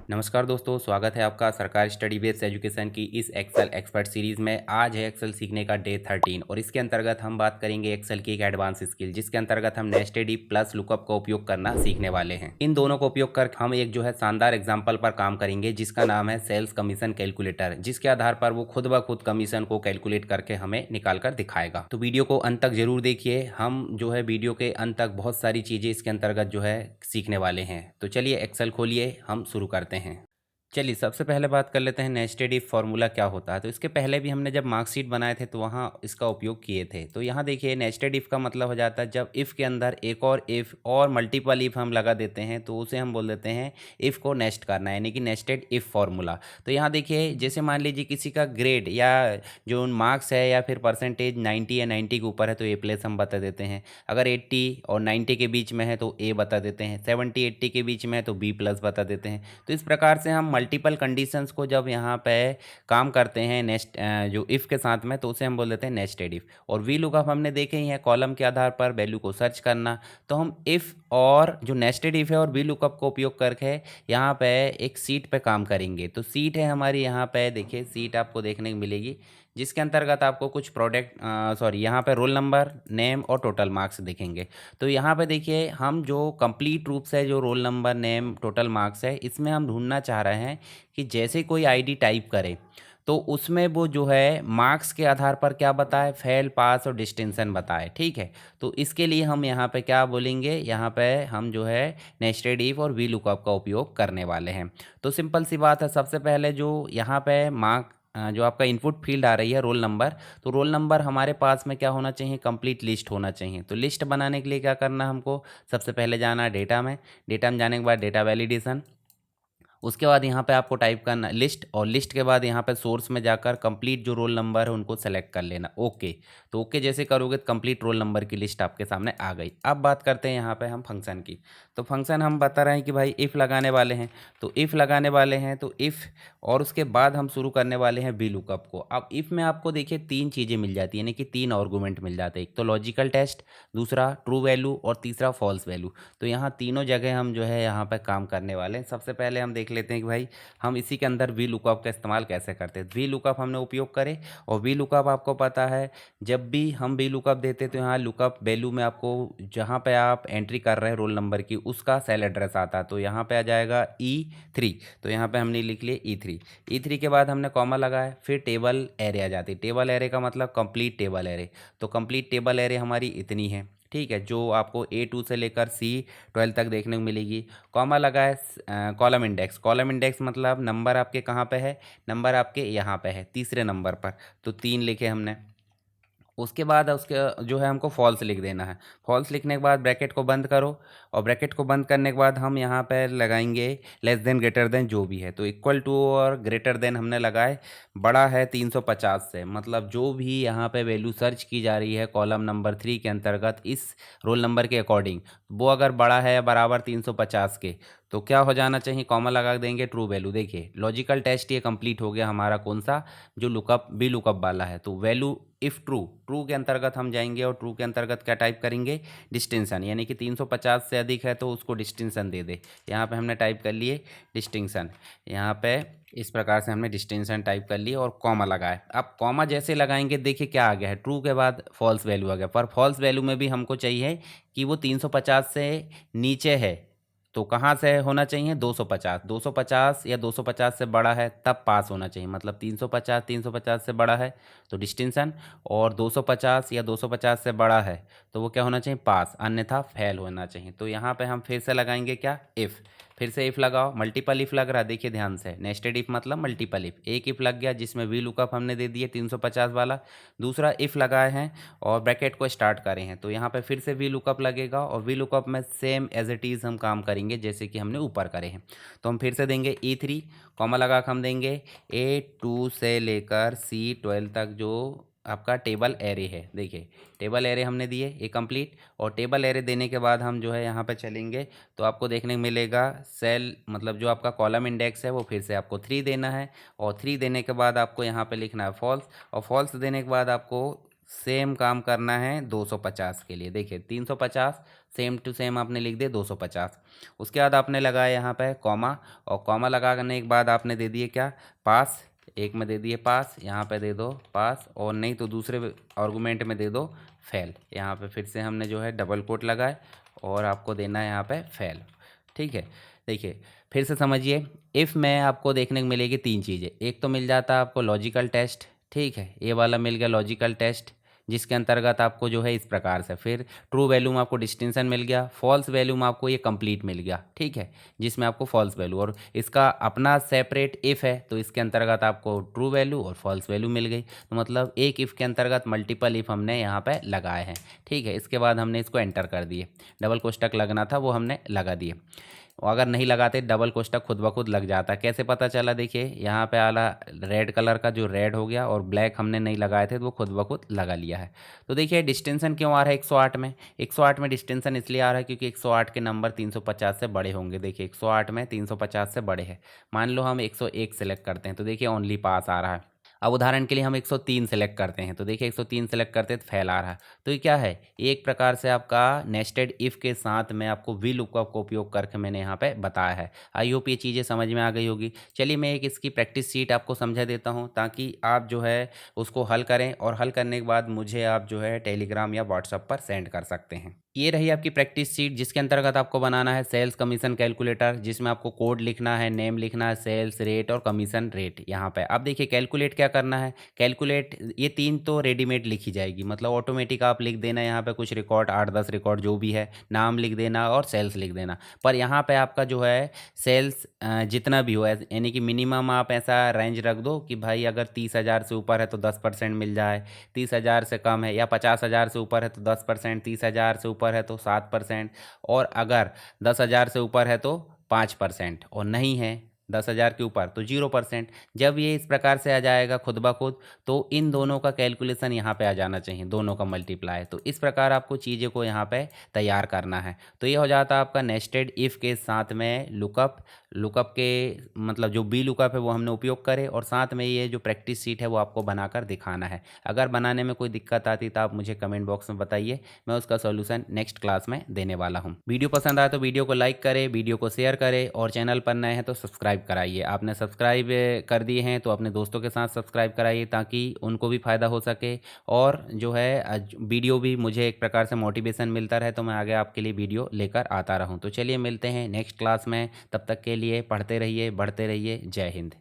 नमस्कार दोस्तों, स्वागत है आपका सरकार स्टडी बेस्ड एजुकेशन की इस एक्सेल एक्सपर्ट सीरीज़ में। आज है एक्सेल सीखने का डे 13 और इसके अंतर्गत हम बात करेंगे एक्सेल की एक एडवांस स्किल, जिसके अंतर्गत हम नेस्टेड इफ प्लस लुकअप का उपयोग करना सीखने वाले हैं। इन दोनों का उपयोग कर हम एक जो है शानदार एग्जाम्पल पर काम करेंगे, जिसका नाम है सेल्स कमीशन कैलकुलेटर, जिसके आधार पर वो खुद ब खुद कमीशन को कैलकुलेट करके हमें निकाल कर दिखाएगा। तो वीडियो को अंत तक जरूर देखिए। हम जो है वीडियो के अंत तक बहुत सारी चीज़ें इसके अंतर्गत जो है सीखने वाले हैं। तो चलिए एक्सेल खोलिए, हम शुरू करते हैं। चलिए सबसे पहले बात कर लेते हैं नेस्टेड इफ फार्मूला क्या होता है। तो इसके पहले भी हमने जब मार्कशीट बनाए थे तो वहाँ इसका उपयोग किए थे। तो यहाँ देखिए नेस्टेड इफ का मतलब हो जाता है जब इफ़ के अंदर एक और इफ़ और मल्टीपल इफ़ हम लगा देते हैं तो उसे हम बोल देते हैं इफ़ को नेस्ट करना, यानी कि नेस्टेड इफ फार्मूला। तो यहाँ देखिए जैसे मान लीजिए किसी का ग्रेड या जो मार्क्स है या फिर परसेंटेज 90 या 90 के ऊपर है तो ए प्लस हम बता देते हैं। अगर 80 और 90 के बीच में है तो ए बता देते हैं। 70 80 के बीच में है तो बी प्लस बता देते हैं। तो इस प्रकार से हम मल्टीपल कंडीशंस को जब यहाँ पे काम करते हैं नेस्ट जो इफ़ के साथ में, तो उसे हम बोल देते हैं नेस्टेड इफ़। और वी लुकअप हमने देखे ही है, कॉलम के आधार पर वैल्यू को सर्च करना। तो हम इफ़ और जो नेस्टेड इफ़ है और वी लुकअप का उपयोग करके यहाँ पे एक सीट पे काम करेंगे। तो सीट है हमारी, यहाँ पे देखिए सीट आपको देखने को मिलेगी, जिसके अंतर्गत आपको कुछ यहाँ पे रोल नंबर, नेम और टोटल मार्क्स दिखेंगे। तो यहाँ पे देखिए हम जो कंप्लीट रूप से जो roll number, name, total marks है, इसमें हम ढूंढना चाह रहे हैं कि जैसे कोई आईडी टाइप करे तो उसमें वो जो है मार्क्स के आधार पर क्या बताए, फेल, पास और डिस्टिंक्शन बताए। ठीक है, तो इसके लिए हम यहाँ पे क्या बोलेंगे, यहाँ पे हम जो है नेस्टेड इफ और वी लुकअप का उपयोग करने वाले हैं। तो सिंपल सी बात है, सबसे पहले जो यहाँ पे जो आपका इनपुट फील्ड आ रही है रोल नंबर, तो रोल नंबर हमारे पास में क्या होना चाहिए, कंप्लीट लिस्ट होना चाहिए। तो लिस्ट बनाने के लिए क्या करना है हमको, सबसे पहले जाना है डेटा में। डेटा में जाने के बाद डेटा वैलिडेशन, उसके बाद यहाँ पे आपको टाइप करना लिस्ट, और लिस्ट के बाद यहाँ पे सोर्स में जाकर कंप्लीट जो रोल नंबर है उनको सेलेक्ट कर लेना। ओके, तो ओके जैसे करोगे तो कंप्लीट रोल नंबर की लिस्ट आपके सामने आ गई। अब बात करते हैं यहाँ पे हम फंक्शन की। तो फंक्शन हम बता रहे हैं कि भाई इफ़ लगाने वाले हैं, तो इफ़ लगाने वाले हैं तो इफ़, और उसके बाद हम शुरू करने वाले हैं वी लुकअप को। अब इफ़ में आपको देखिए तीन चीज़ें मिल जाती है, यानी कि तीन आर्गूमेंट मिल जाते हैं। एक तो लॉजिकल टेस्ट, दूसरा ट्रू वैल्यू और तीसरा फॉल्स वैल्यू। तो यहाँ तीनों जगह हम जो है यहाँ पे काम करने वाले हैं। सबसे पहले हम देख लेते हैं कि भाई हम इसी के अंदर वी लुकअप का इस्तेमाल कैसे करते हैं। वी लुकअप हमने उपयोग करे, और वी लुकअप आपको पता है जब भी हम वी लुकअप देते तो यहाँ लुकअप वैल्यू में आपको जहाँ पे आप एंट्री कर रहे हैं रोल नंबर की, उसका सेल एड्रेस आता है। तो यहाँ पे आ जाएगा E3, तो यहाँ पे हमने लिख लिया E3। E3 के बाद हमने कॉमा लगाया, फिर टेबल एरे आ जाती है। टेबल एरे का मतलब कंप्लीट टेबल एरे। तो कंप्लीट टेबल एरे हमारी इतनी है, ठीक है, जो आपको A2 से लेकर C12 तक देखने को मिलेगी। कॉमा लगाए, कॉलम इंडेक्स। कॉलम इंडेक्स मतलब नंबर आपके कहाँ पे है, नंबर आपके यहाँ पे है तीसरे नंबर पर, तो 3 लिखे हमने। उसके बाद उसके जो है हमको फॉल्स लिख देना है। फॉल्स लिखने के बाद ब्रैकेट को बंद करो, और ब्रैकेट को बंद करने के बाद हम यहाँ पे लगाएंगे लेस देन ग्रेटर देन जो भी है। तो इक्वल टू और ग्रेटर देन हमने लगाए, बड़ा है 350 से, मतलब जो भी यहाँ पे वैल्यू सर्च की जा रही है कॉलम नंबर 3 के अंतर्गत इस रोल नंबर के अकॉर्डिंग, वो अगर बड़ा है बराबर 350 के, तो क्या हो जाना चाहिए, कॉमा लगा देंगे, ट्रू वैल्यू। देखिए लॉजिकल टेस्ट ये कंप्लीट हो गया हमारा, कौन सा, जो लुकअप बी लुकअप वाला है। तो वैल्यू इफ़ ट्रू, ट्रू के अंतर्गत हम जाएंगे, और ट्रू के अंतर्गत क्या टाइप करेंगे, डिस्टिंक्शन, यानी कि 350 से अधिक है तो उसको डिस्टिंक्शन दे दे। यहाँ पे हमने टाइप कर लिए डिस्टिंक्शन, यहाँ पे इस प्रकार से हमने डिस्टिंक्शन टाइप कर लिए और कॉमा लगाए। अब कॉमा जैसे लगाएंगे देखिए क्या आ गया है, ट्रू के बाद फॉल्स वैल्यू आ गया। पर फॉल्स वैल्यू में भी हमको चाहिए कि वो 350 से नीचे है, तो कहाँ से होना चाहिए, 250। 250 या 250 से बड़ा है तब पास होना चाहिए, मतलब 350 से बड़ा है तो डिस्टिंक्शन, और 250 या 250 से बड़ा है तो वो क्या होना चाहिए, पास, अन्यथा फेल होना चाहिए। तो यहाँ पे हम फिर से लगाएंगे क्या, इफ़। फिर से इफ़ लगाओ, मल्टीपल इफ़ लग रहा है, देखिए ध्यान से, नेस्टेड इफ़ मतलब मल्टीपल इफ़। एक इफ़ लग गया जिसमें वी लुकअप हमने दे दिए 350 वाला, दूसरा इफ़ लगाए हैं और ब्रैकेट को स्टार्ट करें हैं, तो यहाँ पे फिर से वी लुकअप लगेगा, और वी लुकअप में सेम एज इट इज़ हम काम करेंगे जैसे कि हमने ऊपर करे हैं। तो हम फिर से देंगे E3, कॉमा लगा के हम देंगे A2 से लेकर C12 तक जो आपका टेबल एरे है। देखिए टेबल एरे हमने दिए, ये कंप्लीट, और टेबल एरे देने के बाद हम जो है यहाँ पे चलेंगे तो आपको देखने को मिलेगा सेल, मतलब जो आपका कॉलम इंडेक्स है वो फिर से आपको 3 देना है, और 3 देने के बाद आपको यहाँ पे लिखना है फॉल्स, और फॉल्स देने के बाद आपको सेम काम करना है 250 के लिए। देखिए 350 सेम टू सेम आपने लिख दिया 250। उसके बाद आपने लगाया यहाँ पे कॉमा, और कॉमा लगाने के बाद आपने दे दिए क्या, पास। एक में दे दिए पास, यहाँ पे दे दो पास, और नहीं तो दूसरे आर्गूमेंट में दे दो फेल। यहाँ पे फिर से हमने जो है डबल कोट लगाए और आपको देना है यहाँ पे फेल। ठीक है, देखिए फिर से समझिए। इफ़ में आपको देखने को मिलेगी तीन चीज़ें। एक तो मिल जाता है आपको लॉजिकल टेस्ट, ठीक है, ये वाला मिल गया लॉजिकल टेस्ट, जिसके अंतर्गत आपको जो है इस प्रकार से, फिर ट्रू वैल्यू में आपको डिस्टिंक्शन मिल गया, फॉल्स वैल्यू में आपको ये कंप्लीट मिल गया, ठीक है, जिसमें आपको फॉल्स वैल्यू, और इसका अपना सेपरेट इफ़ है तो इसके अंतर्गत आपको ट्रू वैल्यू और फॉल्स वैल्यू मिल गई। तो मतलब एक इफ़ के अंतर्गत मल्टीपल इफ़ हमने यहाँ पे लगाए हैं, ठीक है। इसके बाद हमने इसको एंटर कर दिए, डबल कोष्टक लगना था वो हमने लगा दिए। और अगर नहीं लगाते डबल कोष्टक खुद ब खुद लग जाता। कैसे पता चला, देखिए यहाँ पे आला रेड कलर का जो रेड हो गया, और ब्लैक हमने नहीं लगाए थे तो वो खुद ब खुद लगा लिया है। तो देखिए डिस्टेंशन क्यों आ रहा है 108 में, 108 में डिस्टेंशन इसलिए आ रहा है क्योंकि 108 के नंबर 350 से बड़े होंगे। देखिए 108 में 350 से बड़े हैं। मान लो हम 101 सेलेक्ट करते हैं तो देखिए ओनली पास आ रहा है। अब उदाहरण के लिए हम 103 सेलेक्ट करते हैं तो देखिए 103 सेलेक्ट करते हैं तो फेल आ रहा है। तो ये क्या है, एक प्रकार से आपका नेस्टेड इफ़ के साथ में आपको वी लुकअप का उपयोग करके मैंने यहाँ पे बताया है। आई होप ये चीज़ें समझ में आ गई होगी। चलिए मैं एक इसकी प्रैक्टिस शीट आपको समझा देता हूँ ताकि आप जो है उसको हल करें, और हल करने के बाद मुझे आप जो है टेलीग्राम या व्हाट्सएप पर सेंड कर सकते हैं। ये रही आपकी प्रैक्टिस शीट, जिसके अंतर्गत आपको बनाना है सेल्स कमीशन कैलकुलेटर, जिसमें आपको कोड लिखना है, नेम लिखना है, सेल्स रेट और कमीशन रेट। यहाँ पे अब देखिए कैलकुलेट क्या करना है, कैलकुलेट ये तीन तो रेडीमेड लिखी जाएगी, मतलब ऑटोमेटिक आप लिख देना यहाँ पे कुछ रिकॉर्ड 8-10 रिकॉर्ड जो भी है, नाम लिख देना और सेल्स लिख देना। पर यहाँ पे आपका जो है सेल्स जितना भी हो, यानी कि मिनिमम आप ऐसा रेंज रख दो कि भाई अगर 30,000 से ऊपर है तो 10% मिल जाए, 30,000 से कम है या 50,000 से ऊपर है तो 10%, 30,000 से ऊपर है तो 7%, और अगर 10,000 से ऊपर है तो 5%, और नहीं है 10,000 के ऊपर तो 0%। जब ये इस प्रकार से आ जाएगा खुद ब खुद, तो इन दोनों का कैलकुलेशन यहाँ पे आ जाना चाहिए, दोनों का मल्टीप्लाई। तो इस प्रकार आपको चीज़ें को यहाँ पे तैयार करना है। तो ये हो जाता है आपका नेस्टेड इफ़ के साथ में लुकअप, लुकअप के मतलब जो बी लुकअप है वो हमने उपयोग करे, और साथ में ये जो प्रैक्टिस शीट है वो आपको बनाकर दिखाना है। अगर बनाने में कोई दिक्कत आती तो आप मुझे कमेंट बॉक्स में बताइए, मैं उसका सॉल्यूशन नेक्स्ट क्लास में देने वाला हूँ। वीडियो पसंद आए तो वीडियो को लाइक करें, वीडियो को शेयर करें, और चैनल पर नए हैं तो सब्सक्राइब कराइए। आपने सब्सक्राइब कर दिए हैं तो अपने दोस्तों के साथ सब्सक्राइब कराइए ताकि उनको भी फ़ायदा हो सके, और जो है वीडियो भी मुझे एक प्रकार से मोटिवेशन मिलता रहे तो मैं आगे आपके लिए वीडियो लेकर आता रहूँ। तो चलिए मिलते हैं नेक्स्ट क्लास में, तब तक के लिए पढ़ते रहिए, बढ़ते रहिए। जय हिंद।